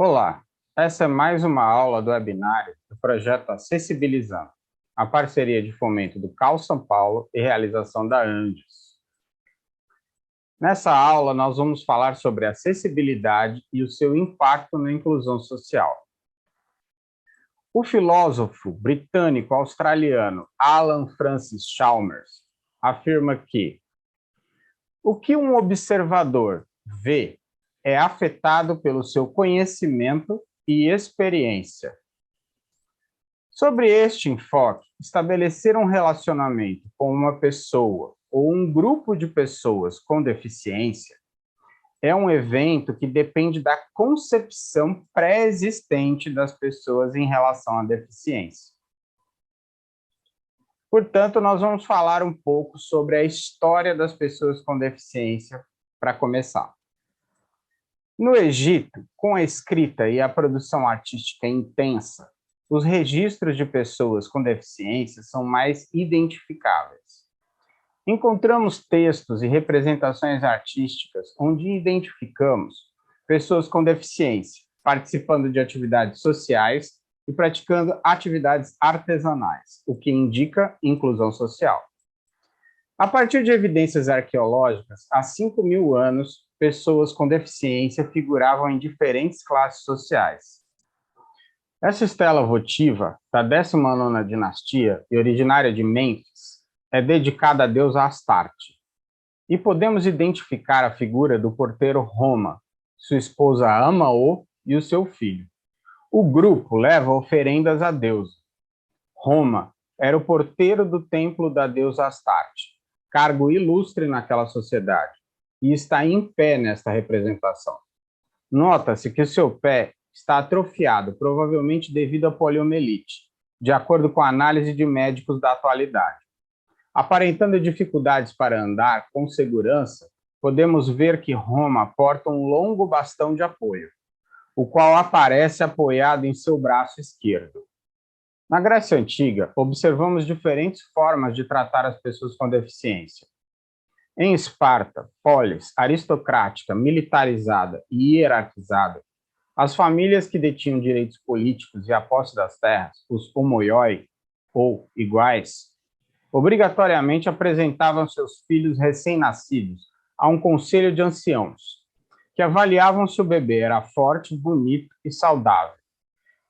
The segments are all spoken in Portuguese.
Olá, essa é mais uma aula do webinário do projeto Acessibilizando, a parceria de fomento do CAU São Paulo e realização da Andes. Nessa aula, nós vamos falar sobre acessibilidade e o seu impacto na inclusão social. O filósofo britânico-australiano Alan Francis Chalmers afirma que o que um observador vê é afetado pelo seu conhecimento e experiência. Sobre este enfoque, estabelecer um relacionamento com uma pessoa ou um grupo de pessoas com deficiência é um evento que depende da concepção pré-existente das pessoas em relação à deficiência. Portanto, nós vamos falar um pouco sobre a história das pessoas com deficiência para começar. No Egito, com a escrita e a produção artística intensa, os registros de pessoas com deficiência são mais identificáveis. Encontramos textos e representações artísticas onde identificamos pessoas com deficiência participando de atividades sociais e praticando atividades artesanais, o que indica inclusão social. A partir de evidências arqueológicas, há 5.000 anos, pessoas com deficiência figuravam em diferentes classes sociais. Essa estela votiva, da 19ª dinastia e originária de Mênfis, é dedicada à deusa Astarte. E podemos identificar a figura do porteiro Roma, sua esposa Ama-O e o seu filho. O grupo leva oferendas à deusa. Roma era o porteiro do templo da deusa Astarte, cargo ilustre naquela sociedade, e está em pé nesta representação. Nota-se que o seu pé está atrofiado, provavelmente devido à poliomielite, de acordo com a análise de médicos da atualidade. Aparentando dificuldades para andar com segurança, podemos ver que Roma porta um longo bastão de apoio, o qual aparece apoiado em seu braço esquerdo. Na Grécia Antiga, observamos diferentes formas de tratar as pessoas com deficiência. Em Esparta, polis aristocrática, militarizada e hierarquizada, as famílias que detinham direitos políticos e a posse das terras, os homoioi, ou iguais, obrigatoriamente apresentavam seus filhos recém-nascidos a um conselho de anciãos, que avaliavam se o bebê era forte, bonito e saudável.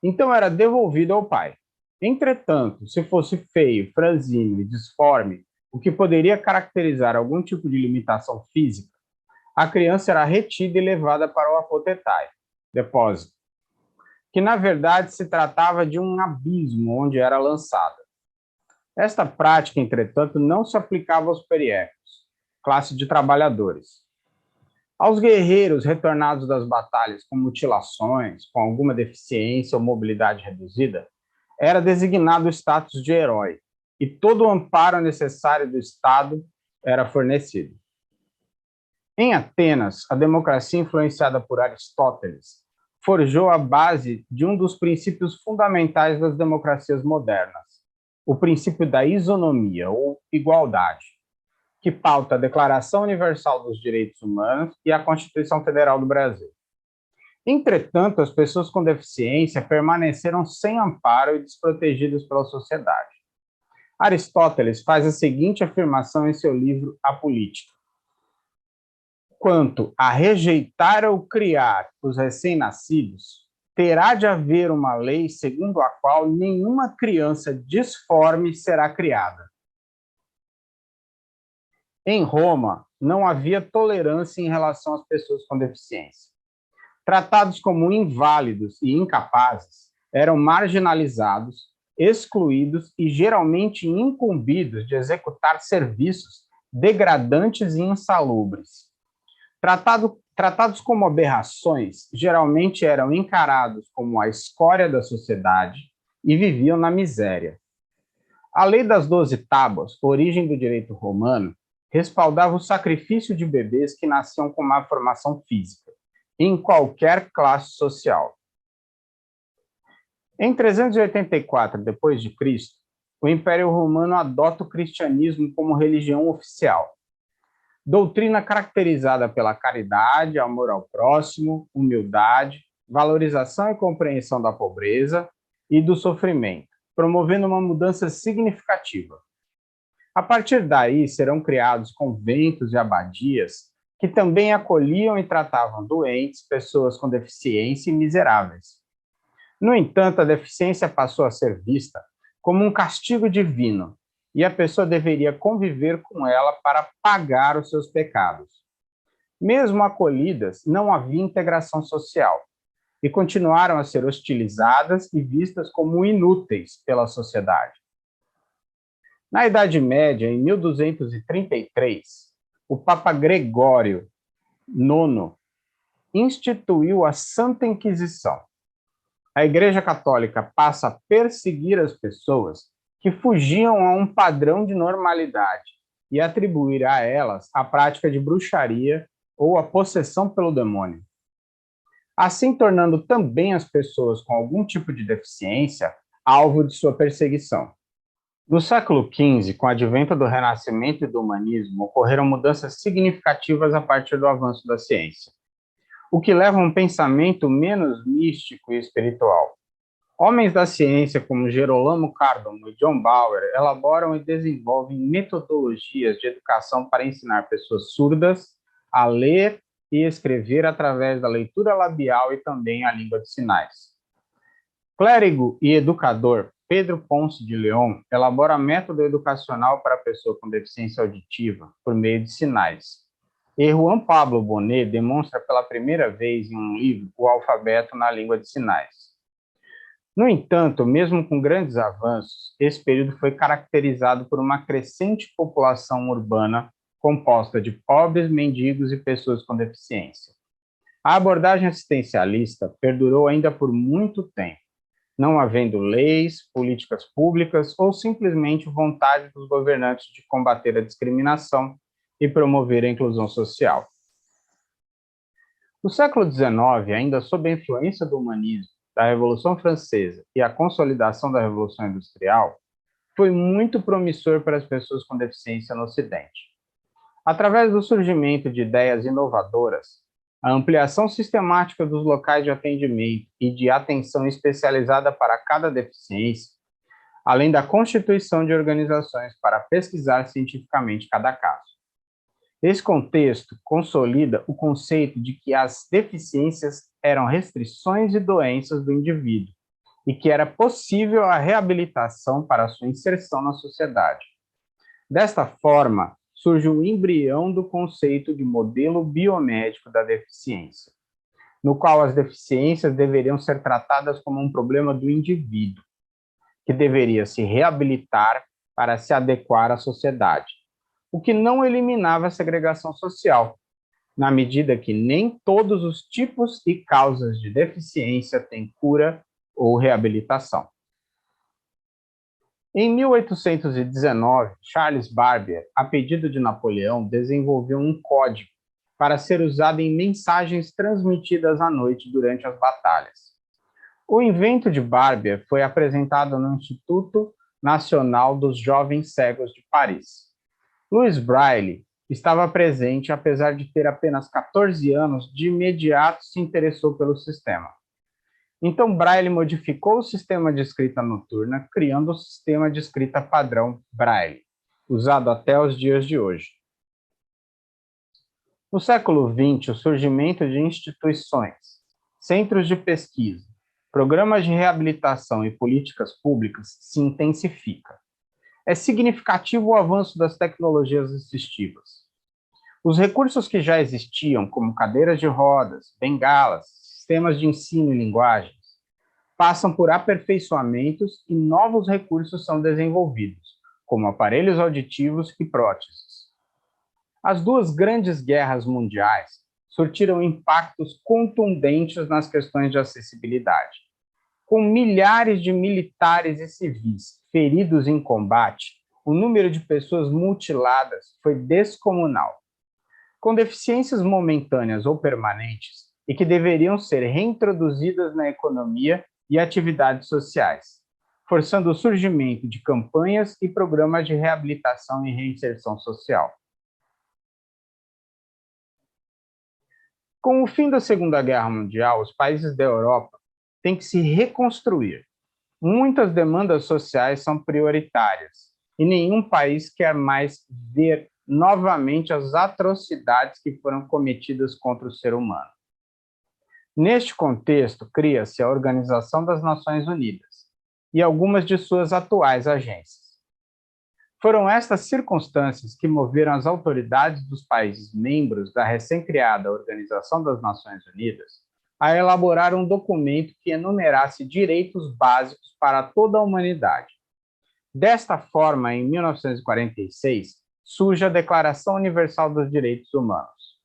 Então era devolvido ao pai. Entretanto, se fosse feio, franzino e disforme, o que poderia caracterizar algum tipo de limitação física, a criança era retida e levada para o apotetai, depósito, que na verdade se tratava de um abismo onde era lançada. Esta prática, entretanto, não se aplicava aos periecos, classe de trabalhadores. Aos guerreiros retornados das batalhas com mutilações, com alguma deficiência ou mobilidade reduzida, era designado o status de herói, e todo o amparo necessário do Estado era fornecido. Em Atenas, a democracia influenciada por Aristóteles forjou a base de um dos princípios fundamentais das democracias modernas, o princípio da isonomia, ou igualdade, que pauta a Declaração Universal dos Direitos Humanos e a Constituição Federal do Brasil. Entretanto, as pessoas com deficiência permaneceram sem amparo e desprotegidas pela sociedade. Aristóteles faz a seguinte afirmação em seu livro A Política: quanto a rejeitar ou criar os recém-nascidos, terá de haver uma lei segundo a qual nenhuma criança disforme será criada. Em Roma, não havia tolerância em relação às pessoas com deficiência. Tratados como inválidos e incapazes, eram marginalizados, excluídos e geralmente incumbidos de executar serviços degradantes e insalubres. Tratados como aberrações, geralmente eram encarados como a escória da sociedade e viviam na miséria. A Lei das 12 Tábuas, origem do direito romano, respaldava o sacrifício de bebês que nasciam com má formação física, em qualquer classe social. Em 384 d.C., o Império Romano adota o cristianismo como religião oficial. Doutrina caracterizada pela caridade, amor ao próximo, humildade, valorização e compreensão da pobreza e do sofrimento, promovendo uma mudança significativa. A partir daí, serão criados conventos e abadias que também acolhiam e tratavam doentes, pessoas com deficiência e miseráveis. No entanto, a deficiência passou a ser vista como um castigo divino, e a pessoa deveria conviver com ela para pagar os seus pecados. Mesmo acolhidas, não havia integração social, e continuaram a ser hostilizadas e vistas como inúteis pela sociedade. Na Idade Média, em 1233, o Papa Gregório IX instituiu a Santa Inquisição. A Igreja Católica passa a perseguir as pessoas que fugiam a um padrão de normalidade e atribuir a elas a prática de bruxaria ou a possessão pelo demônio. Assim tornando também as pessoas com algum tipo de deficiência alvo de sua perseguição. No século XV, com o advento do Renascimento e do humanismo, ocorreram mudanças significativas a partir do avanço da ciência, o que leva a um pensamento menos místico e espiritual. Homens da ciência como Gerolamo Cardano e John Bauer elaboram e desenvolvem metodologias de educação para ensinar pessoas surdas a ler e escrever através da leitura labial e também a língua de sinais. Clérigo e educador Pedro Ponce de León elabora método educacional para a pessoa com deficiência auditiva por meio de sinais. E Juan Pablo Bonet demonstra pela primeira vez em um livro o alfabeto na língua de sinais. No entanto, mesmo com grandes avanços, esse período foi caracterizado por uma crescente população urbana composta de pobres, mendigos e pessoas com deficiência. A abordagem assistencialista perdurou ainda por muito tempo, não havendo leis, políticas públicas ou simplesmente vontade dos governantes de combater a discriminação e promover a inclusão social. No século XIX, ainda sob a influência do humanismo, da Revolução Francesa e a consolidação da Revolução Industrial, foi muito promissor para as pessoas com deficiência no Ocidente. Através do surgimento de ideias inovadoras, a ampliação sistemática dos locais de atendimento e de atenção especializada para cada deficiência, além da constituição de organizações para pesquisar cientificamente cada caso. Esse contexto consolida o conceito de que as deficiências eram restrições e doenças do indivíduo e que era possível a reabilitação para sua inserção na sociedade. Desta forma, surge o embrião do conceito de modelo biomédico da deficiência, no qual as deficiências deveriam ser tratadas como um problema do indivíduo, que deveria se reabilitar para se adequar à sociedade, o que não eliminava a segregação social, na medida que nem todos os tipos e causas de deficiência têm cura ou reabilitação. Em 1819, Charles Barbier, a pedido de Napoleão, desenvolveu um código para ser usado em mensagens transmitidas à noite durante as batalhas. O invento de Barbier foi apresentado no Instituto Nacional dos Jovens Cegos de Paris. Louis Braille estava presente, apesar de ter apenas 14 anos, de imediato se interessou pelo sistema. Então, Braille modificou o sistema de escrita noturna, criando o sistema de escrita padrão Braille, usado até os dias de hoje. No século XX, o surgimento de instituições, centros de pesquisa, programas de reabilitação e políticas públicas se intensifica. É significativo o avanço das tecnologias assistivas. Os recursos que já existiam, como cadeiras de rodas, bengalas, sistemas de ensino e linguagens, passam por aperfeiçoamentos e novos recursos são desenvolvidos, como aparelhos auditivos e próteses. As duas grandes guerras mundiais surtiram impactos contundentes nas questões de acessibilidade. Com milhares de militares e civis feridos em combate, o número de pessoas mutiladas foi descomunal. Com deficiências momentâneas ou permanentes e que deveriam ser reintroduzidas na economia e atividades sociais, forçando o surgimento de campanhas e programas de reabilitação e reinserção social. Com o fim da Segunda Guerra Mundial, os países da Europa têm que se reconstruir. Muitas demandas sociais são prioritárias e nenhum país quer mais ver novamente as atrocidades que foram cometidas contra o ser humano. Neste contexto, cria-se a Organização das Nações Unidas e algumas de suas atuais agências. Foram estas circunstâncias que moveram as autoridades dos países membros da recém-criada Organização das Nações Unidas a elaborar um documento que enumerasse direitos básicos para toda a humanidade. Desta forma, em 1946, surge a Declaração Universal dos Direitos Humanos.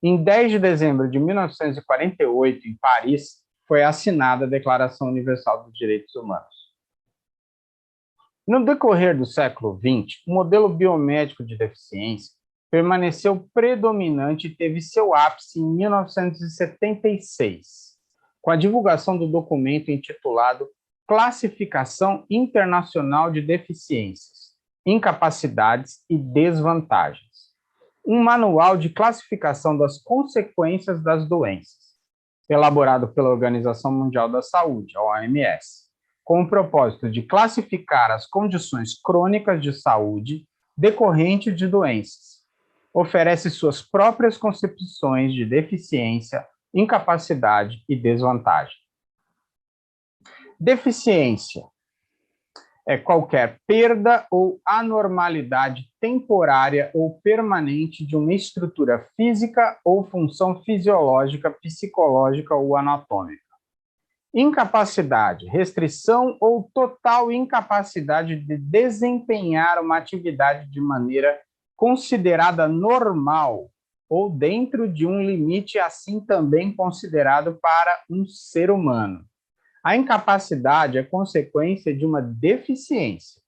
Em 10 de dezembro de 1948, em Paris, foi assinada a Declaração Universal dos Direitos Humanos. No decorrer do século XX, o modelo biomédico de deficiência permaneceu predominante e teve seu ápice em 1976, com a divulgação do documento intitulado Classificação Internacional de Deficiências, Incapacidades e Desvantagens, um manual de classificação das consequências das doenças, elaborado pela Organização Mundial da Saúde, a OMS, com o propósito de classificar as condições crônicas de saúde decorrentes de doenças. Oferece suas próprias concepções de deficiência, incapacidade e desvantagem. Deficiência é qualquer perda ou anormalidade temporária ou permanente de uma estrutura física ou função fisiológica, psicológica ou anatômica. Incapacidade, restrição ou total incapacidade de desempenhar uma atividade de maneira considerada normal ou dentro de um limite assim também considerado para um ser humano. A incapacidade é consequência de uma deficiência.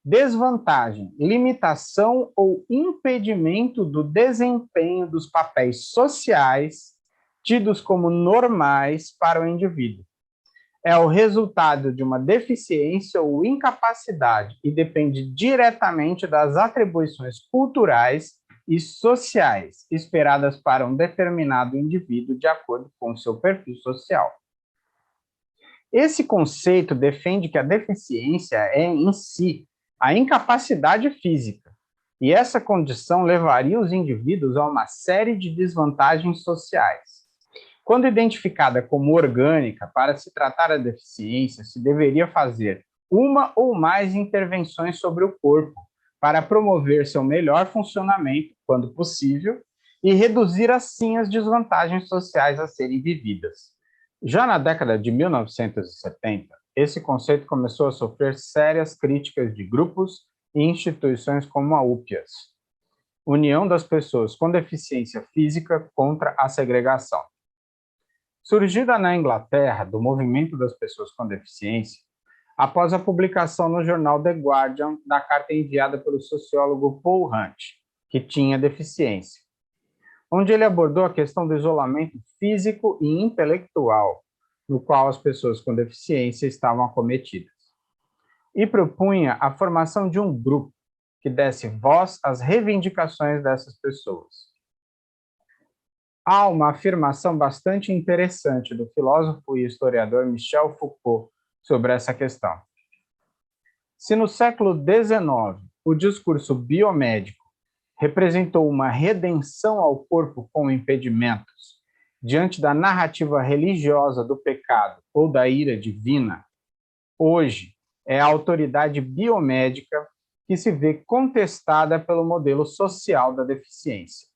Desvantagem, limitação ou impedimento do desempenho dos papéis sociais tidos como normais para o indivíduo. É o resultado de uma deficiência ou incapacidade e depende diretamente das atribuições culturais e sociais esperadas para um determinado indivíduo de acordo com seu perfil social. Esse conceito defende que a deficiência é, em si, a incapacidade física, e essa condição levaria os indivíduos a uma série de desvantagens sociais. Quando identificada como orgânica, para se tratar a deficiência, se deveria fazer uma ou mais intervenções sobre o corpo para promover seu melhor funcionamento, quando possível, e reduzir assim as desvantagens sociais a serem vividas. Já na década de 1970, esse conceito começou a sofrer sérias críticas de grupos e instituições como a UPIAS, União das Pessoas com Deficiência Física contra a Segregação. Surgida na Inglaterra do movimento das pessoas com deficiência, após a publicação no jornal The Guardian da carta enviada pelo sociólogo Paul Hunt, que tinha deficiência, onde ele abordou a questão do isolamento físico e intelectual, no qual as pessoas com deficiência estavam acometidas, e propunha a formação de um grupo que desse voz às reivindicações dessas pessoas. Há uma afirmação bastante interessante do filósofo e historiador Michel Foucault sobre essa questão. Se no século XIX o discurso biomédico representou uma redenção ao corpo com impedimentos diante da narrativa religiosa do pecado ou da ira divina, hoje é a autoridade biomédica que se vê contestada pelo modelo social da deficiência.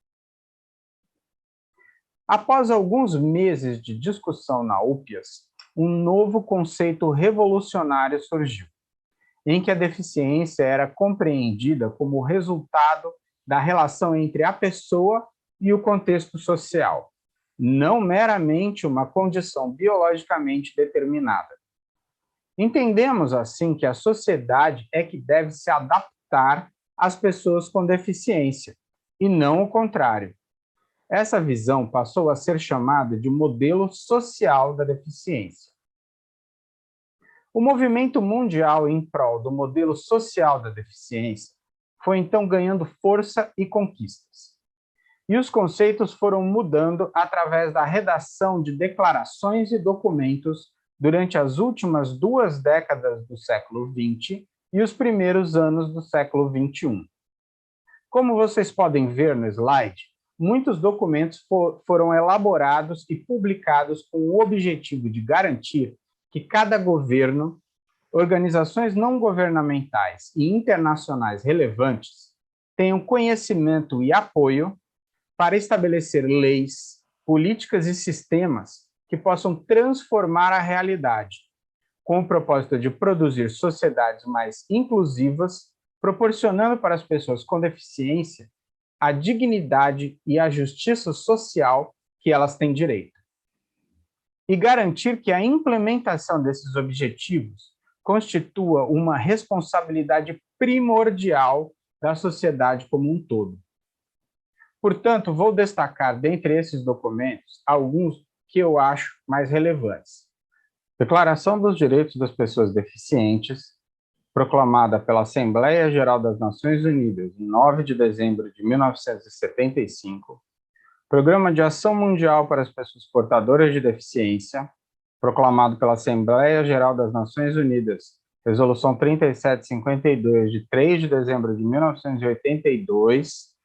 Após alguns meses de discussão na UPIAS, um novo conceito revolucionário surgiu, em que a deficiência era compreendida como resultado da relação entre a pessoa e o contexto social, não meramente uma condição biologicamente determinada. Entendemos, assim, que a sociedade é que deve se adaptar às pessoas com deficiência, e não o contrário. Essa visão passou a ser chamada de modelo social da deficiência. O movimento mundial em prol do modelo social da deficiência foi então ganhando força e conquistas. e os conceitos foram mudando através da redação de declarações e documentos durante as últimas 2 décadas do século XX e os primeiros anos do século XXI. Como vocês podem ver no slide, muitos documentos foram elaborados e publicados com o objetivo de garantir que cada governo, organizações não governamentais e internacionais relevantes tenham conhecimento e apoio para estabelecer leis, políticas e sistemas que possam transformar a realidade, com o propósito de produzir sociedades mais inclusivas, proporcionando para as pessoas com deficiência a dignidade e a justiça social que elas têm direito. E garantir que a implementação desses objetivos constitua uma responsabilidade primordial da sociedade como um todo. Portanto, vou destacar, dentre esses documentos, alguns que eu acho mais relevantes. Declaração dos Direitos das Pessoas Deficientes, proclamada pela Assembleia Geral das Nações Unidas em 9 de dezembro de 1975, Programa de Ação Mundial para as Pessoas Portadoras de Deficiência, proclamado pela Assembleia Geral das Nações Unidas, Resolução 3752, de 3 de dezembro de 1982,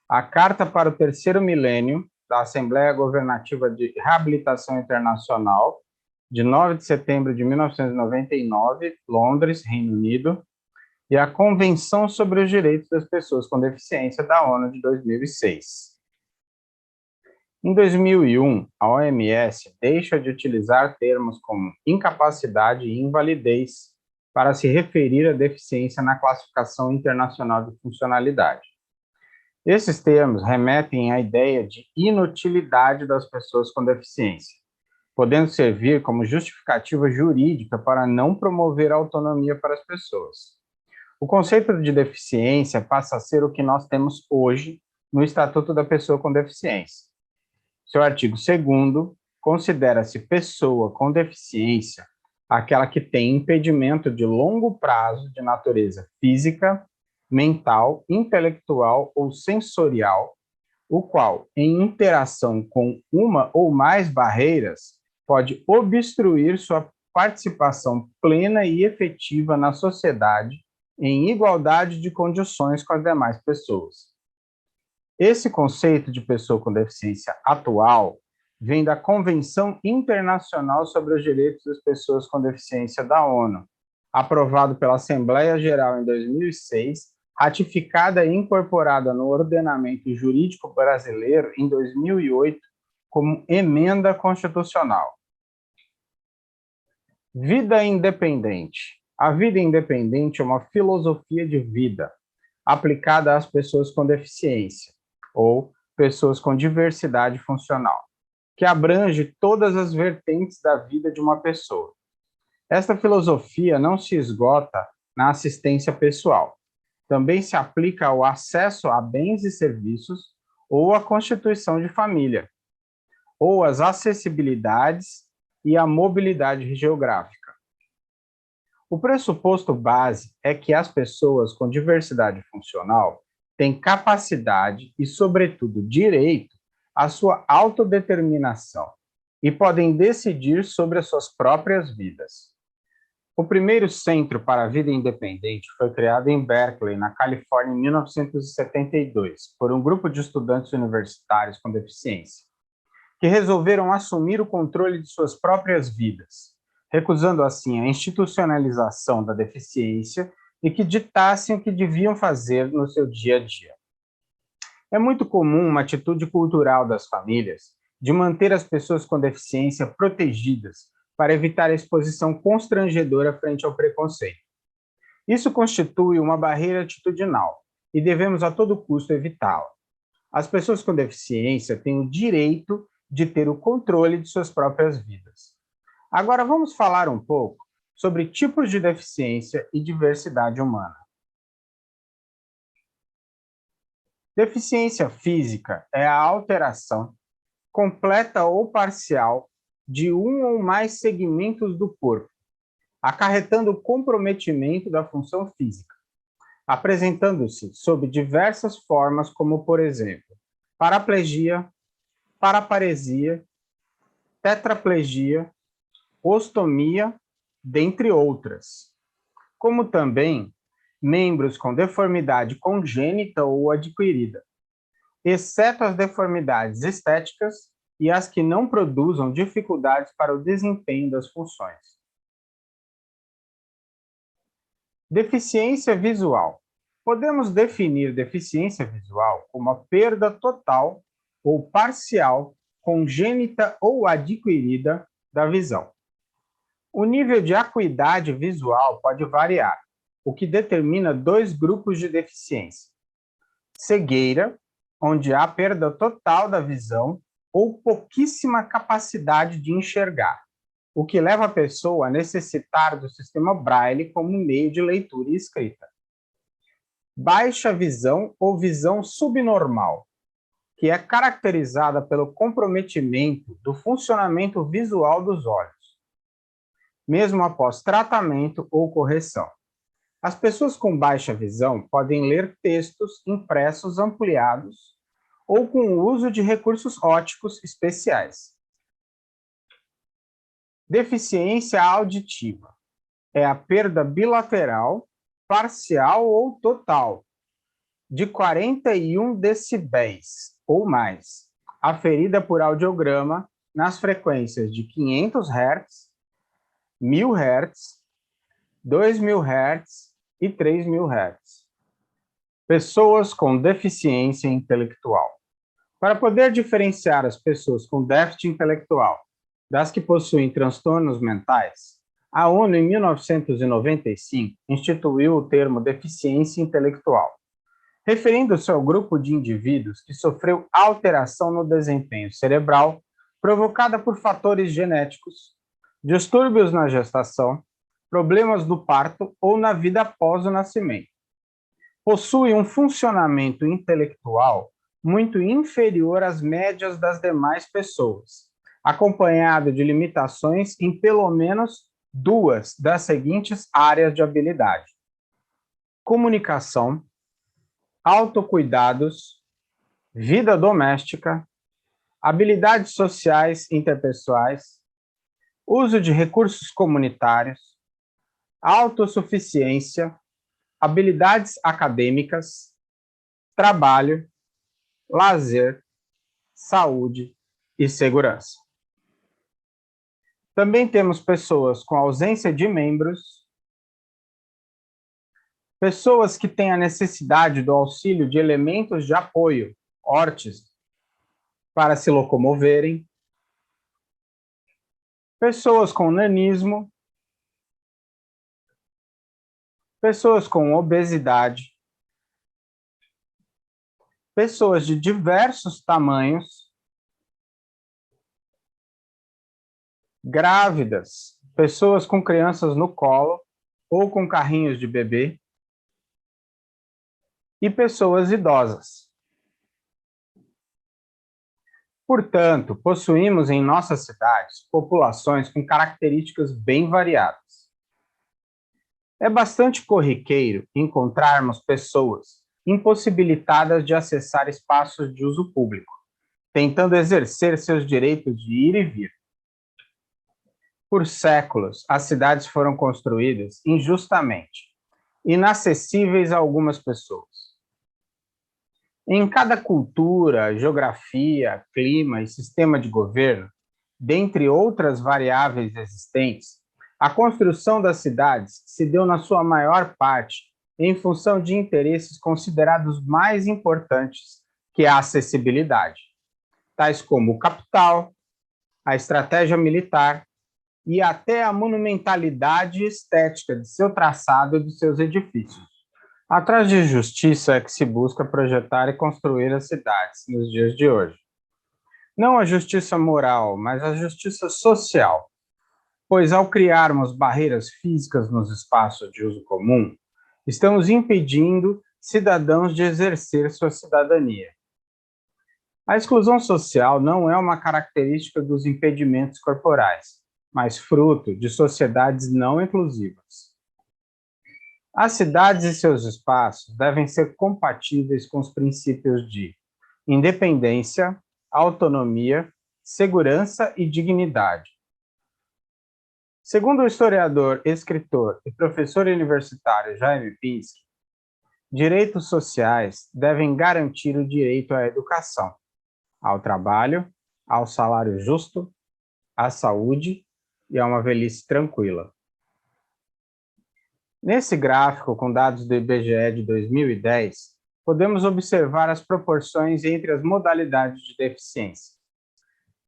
a Carta para o Terceiro Milênio, da Assembleia Governativa de Reabilitação Internacional, de 9 de setembro de 1999, Londres, Reino Unido, e a Convenção sobre os Direitos das Pessoas com Deficiência da ONU de 2006. Em 2001, a OMS deixa de utilizar termos como incapacidade e invalidez para se referir à deficiência na Classificação Internacional de Funcionalidade. Esses termos remetem à ideia de inutilidade das pessoas com deficiência, podendo servir como justificativa jurídica para não promover a autonomia para as pessoas. O conceito de deficiência passa a ser o que nós temos hoje no Estatuto da Pessoa com Deficiência. Seu artigo 2º considera-se pessoa com deficiência aquela que tem impedimento de longo prazo de natureza física, mental, intelectual ou sensorial, o qual, em interação com uma ou mais barreiras, pode obstruir sua participação plena e efetiva na sociedade em igualdade de condições com as demais pessoas. Esse conceito de pessoa com deficiência atual vem da Convenção Internacional sobre os Direitos das Pessoas com Deficiência da ONU, aprovado pela Assembleia Geral em 2006, ratificada e incorporada no ordenamento jurídico brasileiro em 2008 como emenda constitucional. Vida independente. A vida independente é uma filosofia de vida aplicada às pessoas com deficiência ou pessoas com diversidade funcional, que abrange todas as vertentes da vida de uma pessoa. Esta filosofia não se esgota na assistência pessoal. Também se aplica ao acesso a bens e serviços ou à constituição de família, ou às acessibilidades e à mobilidade geográfica. O pressuposto base é que as pessoas com diversidade funcional têm capacidade e, sobretudo, direito à sua autodeterminação e podem decidir sobre as suas próprias vidas. O primeiro Centro para a Vida Independente foi criado em Berkeley, na Califórnia, em 1972, por um grupo de estudantes universitários com deficiência, que resolveram assumir o controle de suas próprias vidas, recusando assim a institucionalização da deficiência e que ditassem o que deviam fazer no seu dia a dia. É muito comum uma atitude cultural das famílias de manter as pessoas com deficiência protegidas para evitar a exposição constrangedora frente ao preconceito. Isso constitui uma barreira atitudinal e devemos a todo custo evitá-la. As pessoas com deficiência têm o direito de ter o controle de suas próprias vidas. Agora vamos falar um pouco sobre tipos de deficiência e diversidade humana. Deficiência física é a alteração, completa ou parcial, de um ou mais segmentos do corpo, acarretando o comprometimento da função física, apresentando-se sob diversas formas, como, por exemplo, paraplegia, paraparesia, tetraplegia, ostomia, dentre outras, como também membros com deformidade congênita ou adquirida, exceto as deformidades estéticas e as que não produzam dificuldades para o desempenho das funções. Deficiência visual. Podemos definir deficiência visual como a perda total ou parcial, congênita ou adquirida da visão. O nível de acuidade visual pode variar, o que determina dois grupos de deficiência: cegueira, onde há perda total da visão ou pouquíssima capacidade de enxergar, o que leva a pessoa a necessitar do sistema Braille como meio de leitura e escrita. Baixa visão ou visão subnormal, que é caracterizada pelo comprometimento do funcionamento visual dos olhos, mesmo após tratamento ou correção. As pessoas com baixa visão podem ler textos impressos ampliados ou com o uso de recursos ópticos especiais. Deficiência auditiva é a perda bilateral, parcial ou total de 41 decibéis ou mais, aferida por audiograma nas frequências de 500 Hz, 1000 Hz, 2000 Hz e 3000 Hz. Pessoas com deficiência intelectual. Para poder diferenciar as pessoas com déficit intelectual das que possuem transtornos mentais, a ONU, em 1995, instituiu o termo deficiência intelectual, referindo-se ao grupo de indivíduos que sofreu alteração no desempenho cerebral provocada por fatores genéticos, distúrbios na gestação, problemas do parto ou na vida após o nascimento. Possui um funcionamento intelectual muito inferior às médias das demais pessoas, acompanhado de limitações em pelo menos duas das seguintes áreas de habilidade: comunicação, autocuidados, vida doméstica, habilidades sociais interpessoais, uso de recursos comunitários, autossuficiência, habilidades acadêmicas, trabalho, lazer, saúde e segurança. Também temos pessoas com ausência de membros, pessoas que têm a necessidade do auxílio de elementos de apoio, órteses, para se locomoverem, pessoas com nanismo, pessoas com obesidade, pessoas de diversos tamanhos, grávidas, pessoas com crianças no colo ou com carrinhos de bebê, e pessoas idosas. Portanto, possuímos em nossas cidades populações com características bem variadas. É bastante corriqueiro encontrarmos pessoas impossibilitadas de acessar espaços de uso público, tentando exercer seus direitos de ir e vir. Por séculos, as cidades foram construídas injustamente, inacessíveis a algumas pessoas. Em cada cultura, geografia, clima e sistema de governo, dentre outras variáveis existentes, a construção das cidades se deu na sua maior parte em função de interesses considerados mais importantes que a acessibilidade, tais como o capital, a estratégia militar e até a monumentalidade estética de seu traçado e de seus edifícios. Atrás de justiça é que se busca projetar e construir as cidades nos dias de hoje. Não a justiça moral, mas a justiça social, pois ao criarmos barreiras físicas nos espaços de uso comum, estamos impedindo cidadãos de exercer sua cidadania. A exclusão social não é uma característica dos impedimentos corporais, mas fruto de sociedades não inclusivas. As cidades e seus espaços devem ser compatíveis com os princípios de independência, autonomia, segurança e dignidade. Segundo o historiador, escritor e professor universitário Jaime Pinsky, direitos sociais devem garantir o direito à educação, ao trabalho, ao salário justo, à saúde e a uma velhice tranquila. Nesse gráfico, com dados do IBGE de 2010, podemos observar as proporções entre as modalidades de deficiência.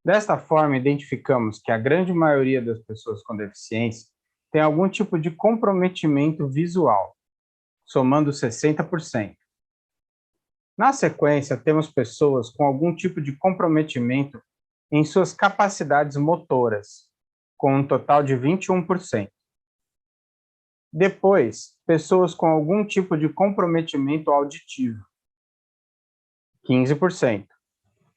Desta forma, identificamos que a grande maioria das pessoas com deficiência tem algum tipo de comprometimento visual, somando 60%. Na sequência, temos pessoas com algum tipo de comprometimento em suas capacidades motoras, com um total de 21%. Depois, pessoas com algum tipo de comprometimento auditivo, 15%.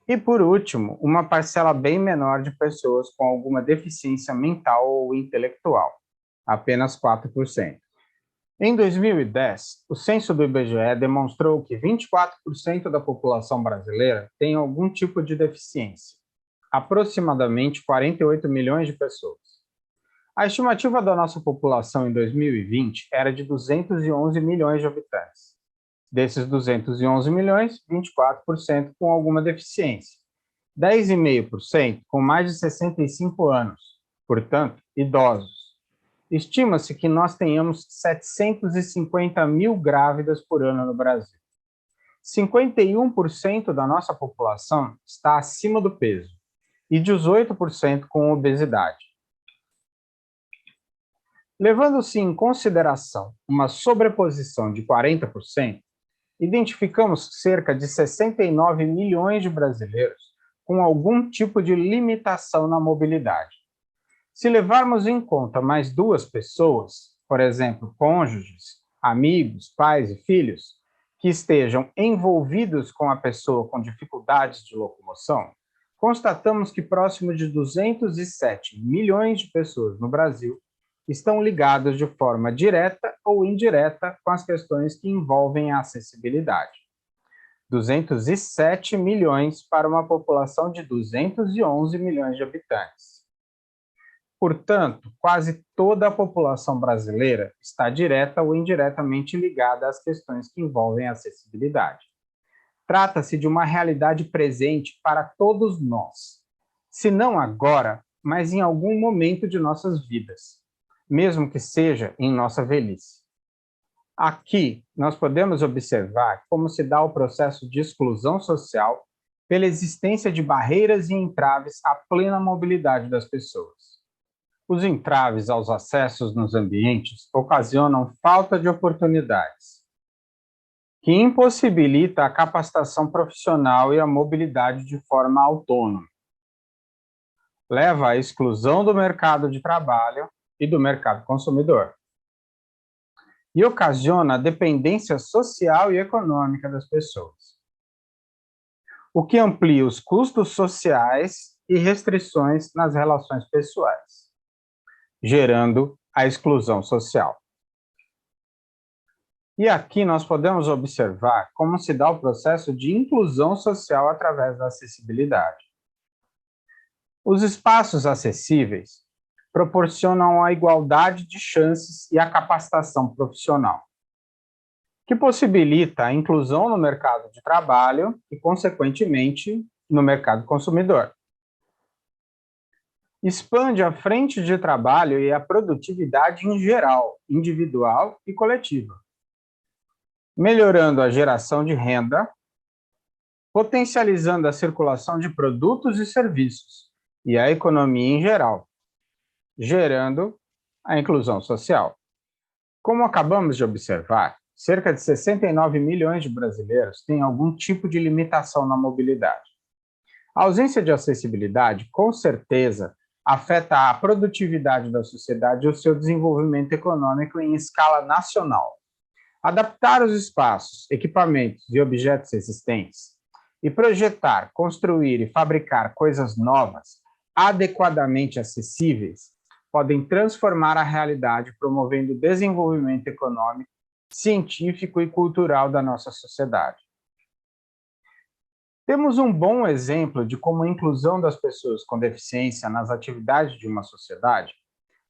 E, por último, uma parcela bem menor de pessoas com alguma deficiência mental ou intelectual, apenas 4%. Em 2010, o censo do IBGE demonstrou que 24% da população brasileira tem algum tipo de deficiência, aproximadamente 48 milhões de pessoas. A estimativa da nossa população em 2020 era de 211 milhões de habitantes. Desses 211 milhões, 24% com alguma deficiência, 10,5% com mais de 65 anos, portanto, idosos. Estima-se que nós tenhamos 750 mil grávidas por ano no Brasil. 51% da nossa população está acima do peso e 18% com obesidade. Levando-se em consideração uma sobreposição de 40%, identificamos cerca de 69 milhões de brasileiros com algum tipo de limitação na mobilidade. Se levarmos em conta mais duas pessoas, por exemplo, cônjuges, amigos, pais e filhos, que estejam envolvidos com a pessoa com dificuldades de locomoção, constatamos que próximo de 207 milhões de pessoas no Brasil estão ligados de forma direta ou indireta com as questões que envolvem a acessibilidade. 207 milhões para uma população de 211 milhões de habitantes. Portanto, quase toda a população brasileira está direta ou indiretamente ligada às questões que envolvem a acessibilidade. Trata-se de uma realidade presente para todos nós, se não agora, mas em algum momento de nossas vidas, mesmo que seja em nossa velhice. Aqui, nós podemos observar como se dá o processo de exclusão social pela existência de barreiras e entraves à plena mobilidade das pessoas. Os entraves aos acessos nos ambientes ocasionam falta de oportunidades, que impossibilita a capacitação profissional e a mobilidade de forma autônoma. Leva à exclusão do mercado de trabalho e do mercado consumidor. E ocasiona a dependência social e econômica das pessoas, o que amplia os custos sociais e restrições nas relações pessoais, gerando a exclusão social. E aqui nós podemos observar como se dá o processo de inclusão social através da acessibilidade. Os espaços acessíveis proporcionam a igualdade de chances e a capacitação profissional, que possibilita a inclusão no mercado de trabalho e, consequentemente, no mercado consumidor. Expande a frente de trabalho e a produtividade em geral, individual e coletiva, melhorando a geração de renda, potencializando a circulação de produtos e serviços e a economia em geral, gerando a inclusão social. Como acabamos de observar, cerca de 69 milhões de brasileiros têm algum tipo de limitação na mobilidade. A ausência de acessibilidade, com certeza, afeta a produtividade da sociedade e o seu desenvolvimento econômico em escala nacional. Adaptar os espaços, equipamentos e objetos existentes e projetar, construir e fabricar coisas novas, adequadamente acessíveis, podem transformar a realidade, promovendo o desenvolvimento econômico, científico e cultural da nossa sociedade. Temos um bom exemplo de como a inclusão das pessoas com deficiência nas atividades de uma sociedade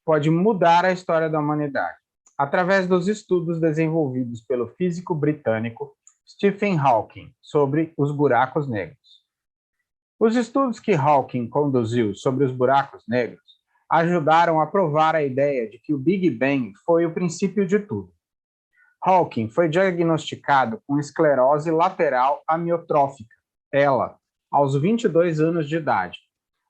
pode mudar a história da humanidade, através dos estudos desenvolvidos pelo físico britânico Stephen Hawking sobre os buracos negros. Os estudos que Hawking conduziu sobre os buracos negros ajudaram a provar a ideia de que o Big Bang foi o princípio de tudo. Hawking foi diagnosticado com esclerose lateral amiotrófica, ELA, aos 22 anos de idade,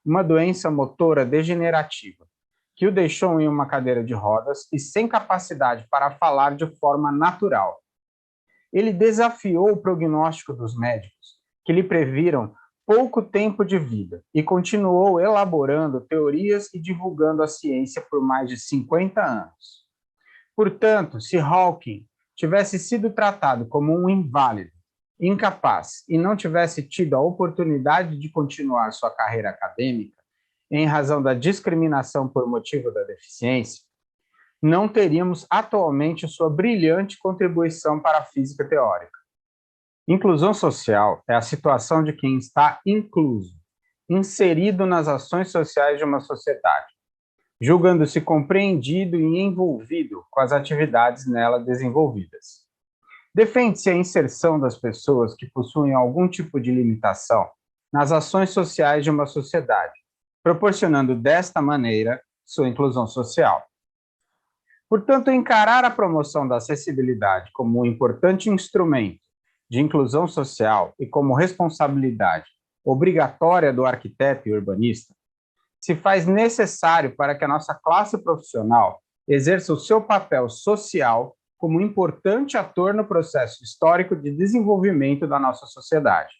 uma doença motora degenerativa, que o deixou em uma cadeira de rodas e sem capacidade para falar de forma natural. Ele desafiou o prognóstico dos médicos, que lhe previram pouco tempo de vida, e continuou elaborando teorias e divulgando a ciência por mais de 50 anos. Portanto, se Hawking tivesse sido tratado como um inválido, incapaz e não tivesse tido a oportunidade de continuar sua carreira acadêmica, em razão da discriminação por motivo da deficiência, não teríamos atualmente sua brilhante contribuição para a física teórica. Inclusão social é a situação de quem está incluso, inserido nas ações sociais de uma sociedade, julgando-se compreendido e envolvido com as atividades nela desenvolvidas. Defende-se a inserção das pessoas que possuem algum tipo de limitação nas ações sociais de uma sociedade, proporcionando desta maneira sua inclusão social. Portanto, encarar a promoção da acessibilidade como um importante instrumento de inclusão social e como responsabilidade obrigatória do arquiteto e urbanista se faz necessário para que a nossa classe profissional exerça o seu papel social como importante ator no processo histórico de desenvolvimento da nossa sociedade.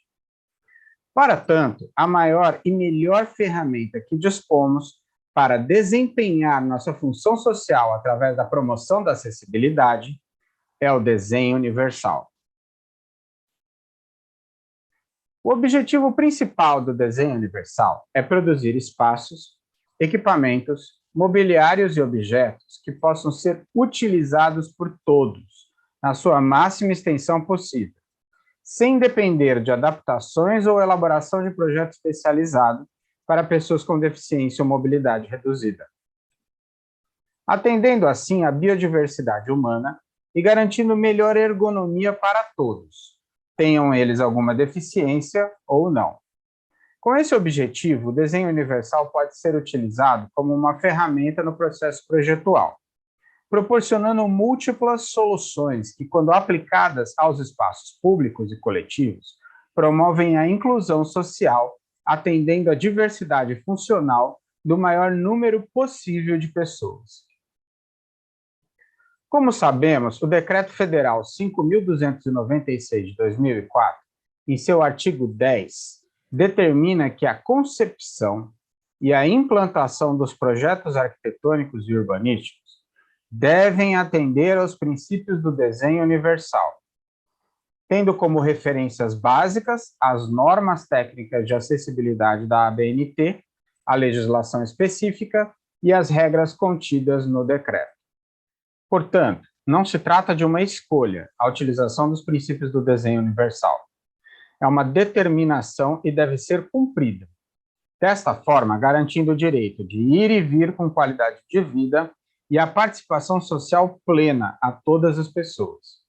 Para tanto, a maior e melhor ferramenta que dispomos para desempenhar nossa função social através da promoção da acessibilidade é o desenho universal. O objetivo principal do desenho universal é produzir espaços, equipamentos, mobiliários e objetos que possam ser utilizados por todos, na sua máxima extensão possível, sem depender de adaptações ou elaboração de projeto especializado para pessoas com deficiência ou mobilidade reduzida. Atendendo assim à biodiversidade humana e garantindo melhor ergonomia para todos, tenham eles alguma deficiência ou não. Com esse objetivo, o desenho universal pode ser utilizado como uma ferramenta no processo projetual, proporcionando múltiplas soluções que, quando aplicadas aos espaços públicos e coletivos, promovem a inclusão social, atendendo à diversidade funcional do maior número possível de pessoas. Como sabemos, o Decreto Federal 5.296 de 2004, em seu artigo 10, determina que a concepção e a implantação dos projetos arquitetônicos e urbanísticos devem atender aos princípios do desenho universal, tendo como referências básicas as normas técnicas de acessibilidade da ABNT, a legislação específica e as regras contidas no decreto. Portanto, não se trata de uma escolha a utilização dos princípios do desenho universal. É uma determinação e deve ser cumprida. Desta forma, garantindo o direito de ir e vir com qualidade de vida e a participação social plena a todas as pessoas,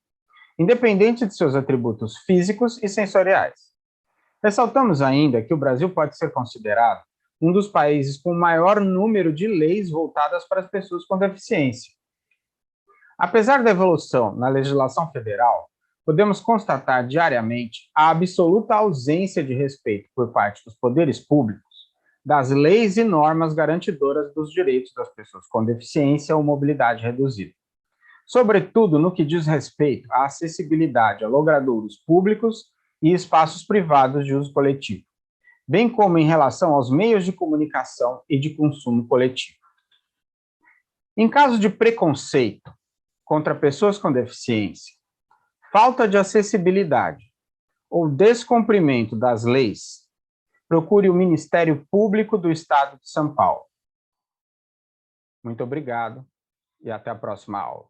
independente de seus atributos físicos e sensoriais. Ressaltamos ainda que o Brasil pode ser considerado um dos países com maior número de leis voltadas para as pessoas com deficiência. Apesar da evolução na legislação federal, podemos constatar diariamente a absoluta ausência de respeito por parte dos poderes públicos das leis e normas garantidoras dos direitos das pessoas com deficiência ou mobilidade reduzida, sobretudo no que diz respeito à acessibilidade a logradouros públicos e espaços privados de uso coletivo, bem como em relação aos meios de comunicação e de consumo coletivo. Em caso de preconceito contra pessoas com deficiência, falta de acessibilidade ou descumprimento das leis, procure o Ministério Público do Estado de São Paulo. Muito obrigado e até a próxima aula.